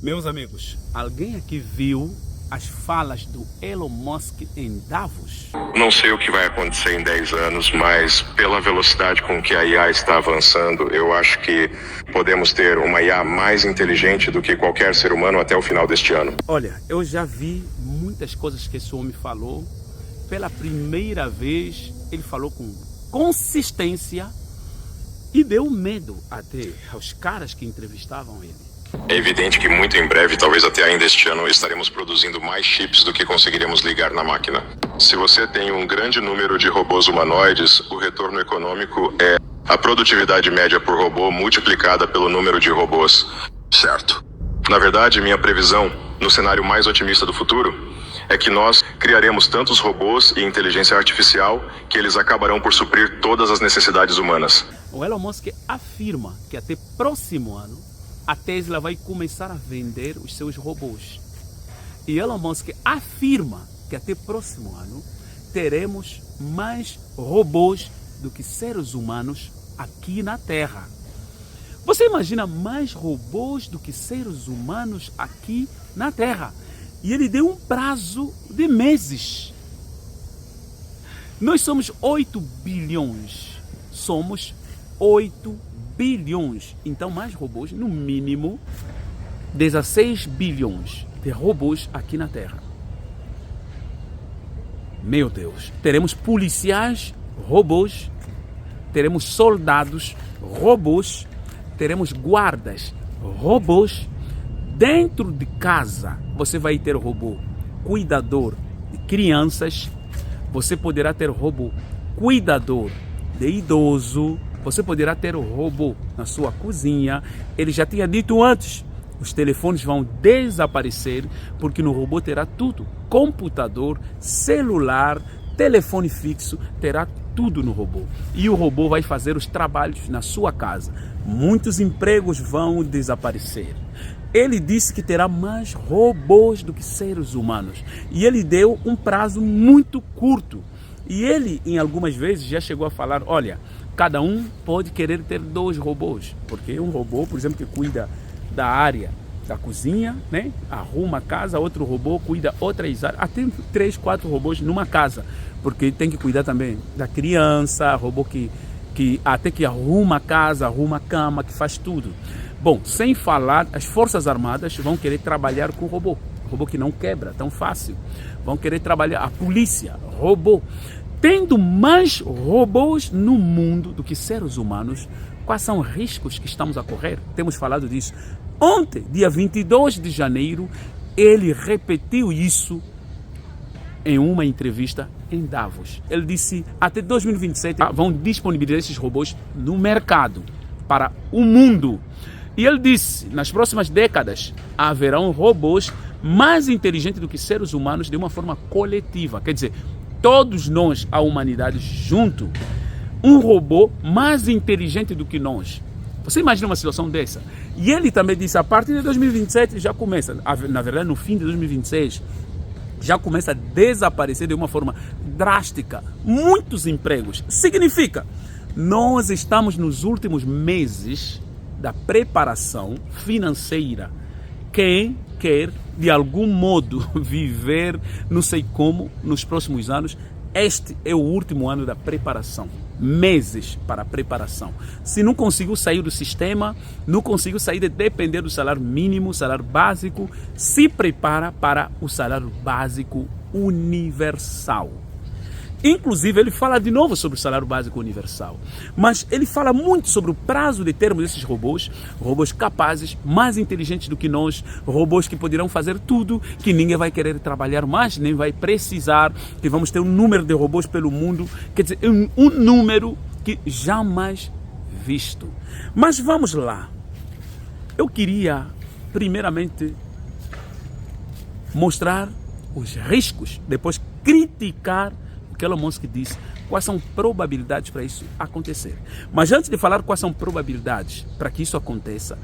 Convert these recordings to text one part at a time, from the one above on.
Meus amigos, alguém aqui viu as falas do Elon Musk em Davos? Não sei o que vai acontecer em 10 anos, mas pela velocidade com que a IA está avançando, eu acho que podemos ter uma IA mais inteligente do que qualquer ser humano até o final deste ano. Olha, eu já vi muitas coisas que esse homem falou. Pela primeira vez, ele falou com consistência e deu medo até aos caras que entrevistavam ele. É evidente que muito em breve, talvez até ainda este ano, estaremos produzindo mais chips do que conseguiremos ligar na máquina. Se você tem um grande número de robôs humanoides, o retorno econômico é a produtividade média por robô multiplicada pelo número de robôs. Certo. Na verdade, minha previsão, no cenário mais otimista do futuro, é que nós criaremos tantos robôs e inteligência artificial que eles acabarão por suprir todas as necessidades humanas. O Elon Musk afirma que até próximo ano a Tesla vai começar a vender os seus robôs. E Elon Musk afirma que até próximo ano teremos mais robôs do que seres humanos aqui na Terra. Você imagina mais robôs do que seres humanos aqui na Terra? E ele deu um prazo de meses. Nós somos 8 bilhões. Somos 8 bilhões. Então, mais robôs, no mínimo 16 bilhões de robôs aqui na Terra. Meu Deus. Teremos policiais robôs, teremos soldados robôs, teremos guardas robôs. Dentro de casa, você vai ter robô cuidador de crianças, você poderá ter robô cuidador de idoso, você poderá ter robô na sua cozinha. Ele já tinha dito antes, os telefones vão desaparecer, porque no robô terá tudo, computador, celular, telefone fixo, terá tudo no robô. E o robô vai fazer os trabalhos na sua casa. Muitos empregos vão desaparecer. Ele disse que terá mais robôs do que seres humanos. E ele deu um prazo muito curto. E ele, em algumas vezes, já chegou a falar, olha, cada um pode querer ter 2 robôs. Porque um robô, por exemplo, que cuida da área da cozinha, né? Arruma a casa, outro robô cuida outras áreas. Até 3, 4 robôs numa casa. Porque tem que cuidar também da criança, robô que até que arruma a casa, arruma a cama, que faz tudo. Bom, sem falar, as Forças Armadas vão querer trabalhar com robô. Robô que não quebra tão fácil. Vão querer trabalhar, a polícia, robô. Tendo mais robôs no mundo do que seres humanos, quais são os riscos que estamos a correr? Temos falado disso. Ontem, dia 22 de janeiro, ele repetiu isso em uma entrevista em Davos. Ele disse, até 2027 vão disponibilizar esses robôs no mercado para o mundo. E ele disse, nas próximas décadas, haverão robôs mais inteligentes do que seres humanos de uma forma coletiva. Quer dizer, todos nós, a humanidade junto, um robô mais inteligente do que nós. Você imagina uma situação dessa? E ele também disse, a partir de 2027 já começa, na verdade no fim de 2026, já começa a desaparecer de uma forma drástica muitos empregos. Significa, nós estamos nos últimos meses da preparação financeira. Quem quer, de algum modo, viver, não sei como, nos próximos anos, este é o último ano da preparação. Meses para a preparação. Se não conseguiu sair do sistema, não conseguiu sair de depender do salário mínimo, salário básico, se prepara para o salário básico universal. Inclusive, ele fala de novo sobre o salário básico universal. Mas ele fala muito sobre o prazo de termos esses robôs. Robôs capazes, mais inteligentes do que nós. Robôs que poderão fazer tudo, que ninguém vai querer trabalhar mais, nem vai precisar. Que vamos ter um número de robôs pelo mundo. Quer dizer, um número que jamais visto. Mas vamos lá. Eu queria, primeiramente, mostrar os riscos, depois criticar o que Elon Musk disse, quais são probabilidades para isso acontecer. Mas antes de falar quais são probabilidades para que isso aconteça,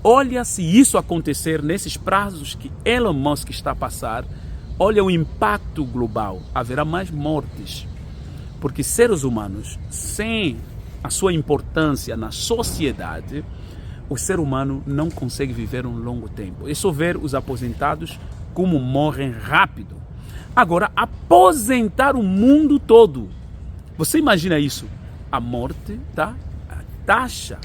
olha se isso acontecer nesses prazos que Elon Musk está a passar, olha o impacto global, haverá mais mortes. Porque seres humanos, sem a sua importância na sociedade, o ser humano não consegue viver um longo tempo. É só ver os aposentados como morrem rápido. Agora, aposentar o mundo todo. Você imagina isso? A morte, tá? A taxa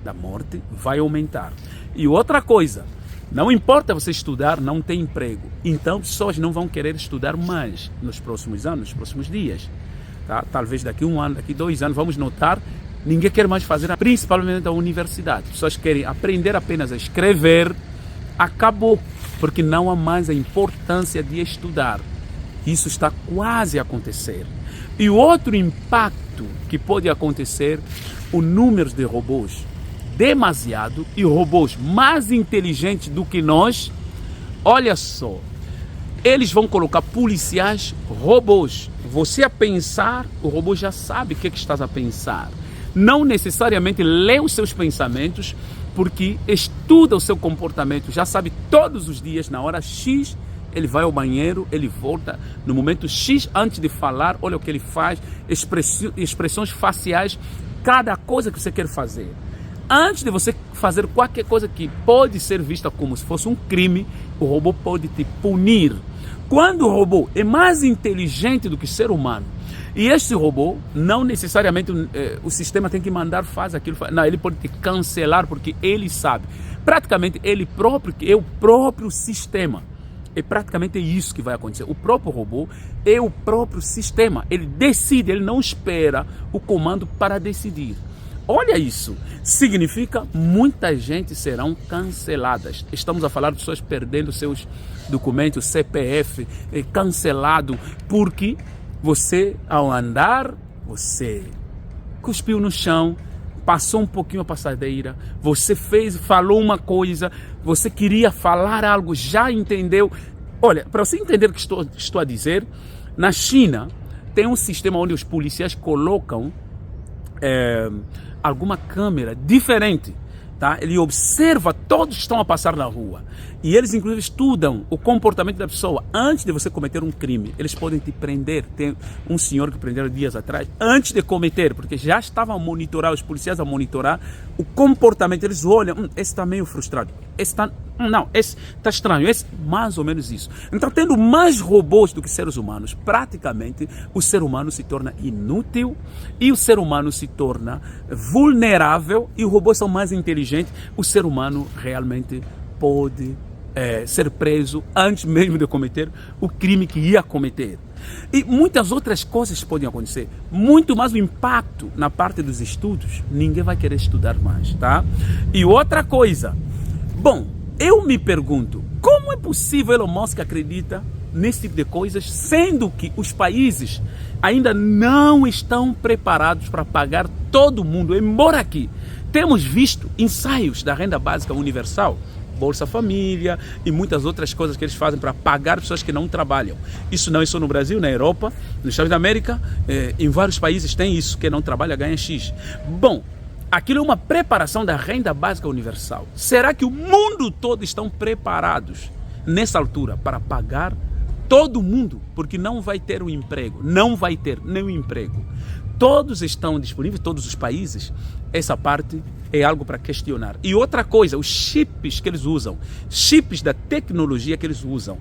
da morte vai aumentar. E outra coisa, não importa você estudar, não tem emprego. Então, pessoas não vão querer estudar mais nos próximos anos, nos próximos dias. Tá? Talvez daqui 1 ano, daqui 2 anos, vamos notar, ninguém quer mais fazer, principalmente a universidade. Pessoas querem aprender apenas a escrever, acabou, porque não há mais a importância de estudar. Isso está quase a acontecer. E o outro impacto que pode acontecer, o número de robôs demasiado e robôs mais inteligentes do que nós. Olha só, eles vão colocar policiais robôs. Você a pensar, o robô já sabe o que estás a pensar. Não necessariamente lê os seus pensamentos, porque estuda o seu comportamento, já sabe todos os dias, na hora X, ele vai ao banheiro, ele volta no momento X, antes de falar, olha o que ele faz, expressões faciais, cada coisa que você quer fazer. Antes de você fazer qualquer coisa que pode ser vista como se fosse um crime, o robô pode te punir. Quando o robô é mais inteligente do que o ser humano, e este robô, não necessariamente o sistema tem que mandar faz aquilo, não, ele pode te cancelar porque ele sabe. Praticamente ele próprio, é o próprio sistema. É praticamente isso que vai acontecer. O próprio robô é o próprio sistema. Ele decide, ele não espera o comando para decidir. Olha isso, significa muita gente serão canceladas. Estamos a falar de pessoas perdendo seus documentos, CPF, cancelado, porque você, ao andar, você cuspiu no chão, passou um pouquinho a passadeira, você falou uma coisa, você queria falar algo, já entendeu. Olha, para você entender o que estou a dizer, na China tem um sistema onde os policiais colocam alguma câmera diferente, tá? Ele observa todos que estão a passar na rua e eles inclusive estudam o comportamento da pessoa antes de você cometer um crime. Eles podem te prender. Tem um senhor que prenderam dias atrás antes de cometer, porque já estavam a monitorar, os policiais a monitorar o comportamento. Eles olham, esse está meio frustrado, esse está esse está estranho, esse mais ou menos isso. Então, tendo mais robôs do que seres humanos, praticamente o ser humano se torna inútil e o ser humano se torna vulnerável, e os robôs são mais inteligentes, o ser humano realmente pode ser preso antes mesmo de cometer o crime que ia cometer. E muitas outras coisas podem acontecer. Muito mais o impacto na parte dos estudos. Ninguém vai querer estudar mais, tá? E outra coisa. Bom, eu me pergunto, como é possível Elon Musk acredita nesse tipo de coisas, sendo que os países ainda não estão preparados para pagar todo mundo, embora aqui temos visto ensaios da renda básica universal, Bolsa Família e muitas outras coisas que eles fazem para pagar pessoas que não trabalham. Isso não é só no Brasil, na Europa, nos Estados da América, em vários países tem isso, quem não trabalha ganha X. Bom, aquilo é uma preparação da renda básica universal. Será que o mundo todo estão preparados nessa altura para pagar todo mundo? Porque não vai ter um emprego, não vai ter nenhum emprego. Todos estão disponíveis, todos os países. Essa parte é algo para questionar. E outra coisa, os chips que eles usam, chips da tecnologia que eles usam.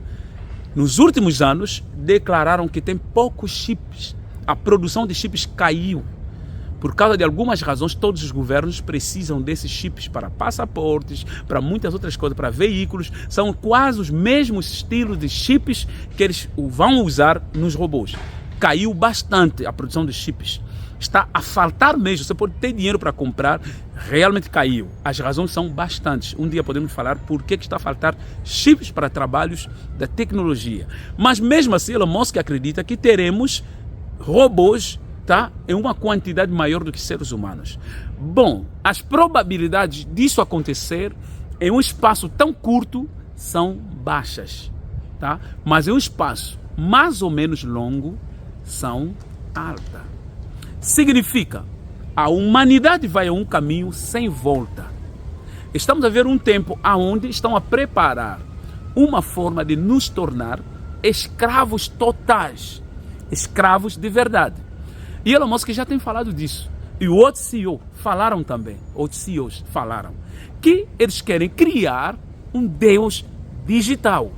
Nos últimos anos, declararam que tem poucos chips. A produção de chips caiu. Por causa de algumas razões, todos os governos precisam desses chips para passaportes, para muitas outras coisas, para veículos. São quase os mesmos estilos de chips que eles vão usar nos robôs. Caiu bastante a produção de chips. Está a faltar mesmo. Você pode ter dinheiro para comprar, realmente caiu. As razões são bastantes. Um dia podemos falar por que está a faltar chips para trabalhos da tecnologia. Mas mesmo assim, Elon Musk acredita que teremos robôs, tá, em uma quantidade maior do que seres humanos. Bom, as probabilidades disso acontecer em um espaço tão curto são baixas, tá? Mas em um espaço mais ou menos longo são altas. Significa, a humanidade vai a um caminho sem volta. Estamos a ver um tempo onde estão a preparar uma forma de nos tornar escravos totais, escravos de verdade. E Elon Musk já tem falado disso. e o outro CEO falaram também, outros CEOs falaram, que eles querem criar um Deus digital.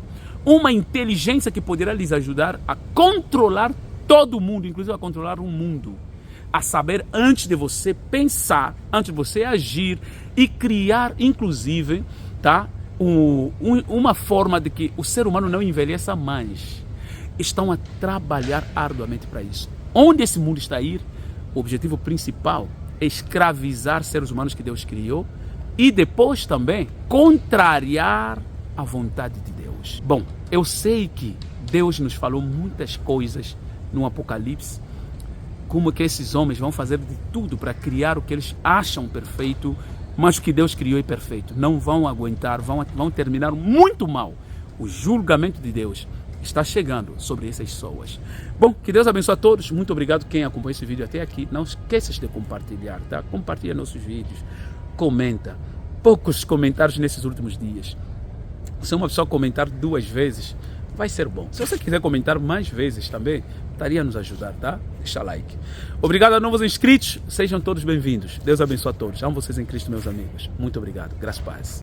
Uma inteligência que poderá lhes ajudar a controlar todo o mundo, inclusive a controlar o mundo. A saber, antes de você pensar, antes de você agir e criar, inclusive, tá, uma forma de que o ser humano não envelheça mais. Estão a trabalhar arduamente para isso. Onde esse mundo está a ir, o objetivo principal é escravizar seres humanos que Deus criou e depois também contrariar a vontade de Deus. Bom, eu sei que Deus nos falou muitas coisas no Apocalipse, como que esses homens vão fazer de tudo para criar o que eles acham perfeito, mas o que Deus criou é perfeito. Não vão aguentar, vão terminar muito mal. O julgamento de Deus está chegando sobre essas pessoas. Bom, que Deus abençoe a todos. Muito obrigado quem acompanhou esse vídeo até aqui. Não esqueças de compartilhar, tá? Compartilha nossos vídeos, comenta. Poucos comentários nesses últimos dias. Se uma pessoa comentar 2 vezes, vai ser bom. Se você quiser comentar mais vezes também, estaria a nos ajudar, tá? Deixa like. Obrigado a novos inscritos. Sejam todos bem-vindos. Deus abençoe a todos. Amo vocês em Cristo, meus amigos. Muito obrigado. Graças a Deus.